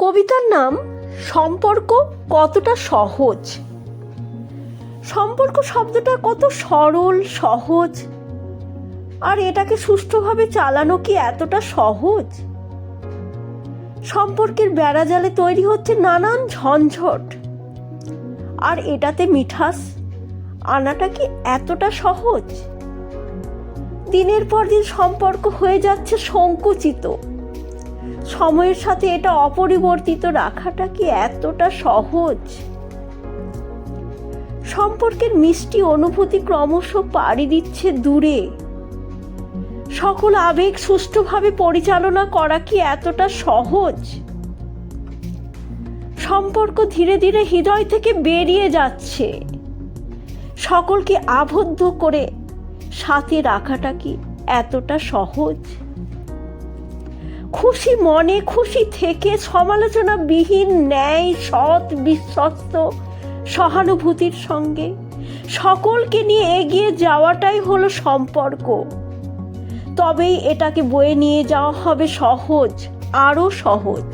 কবিতার নাম সম্পর্ক কতটা সহজ। সম্পর্ক শব্দটা কত সরল সহজ, আর এটাকে সুষ্ঠুভাবে চালানো কি এতটা সহজ? সম্পর্কের বেড়াজালে তৈরি হচ্ছে নানান ঝঞ্ঝট, আর এটাতে মিঠাস আনাটা কি এতটা সহজ? দিনের পর দিন সম্পর্ক হয়ে যাচ্ছে সংকুচিত। সময়ের সাথে এটা অপরিবর্তিত রাখাটা কি এতটা সহজ? সম্পর্কের মিষ্টি অনুভূতি ক্রমশ পাড়ি দিচ্ছে দূরে। সকল আবেগ সুষ্ঠুভাবে পরিচালনা করা কি এতটা সহজ? সম্পর্ক ধীরে ধীরে হৃদয় থেকে বেরিয়ে যাচ্ছে। সকলকে আবদ্ধ করে সাথে রাখাটা কি এতটা সহজ? খুশি মনে খুশি থেকে সমালোচনা বিহীন ন্যায় সৎ বিশ্বস্ত সহানুভূতির সঙ্গে সকলকে নিয়ে এগিয়ে যাওয়াটাই হলো সম্পর্ক। তবেই এটাকে বয়ে নিয়ে যাওয়া হবে সহজ, আরো সহজ।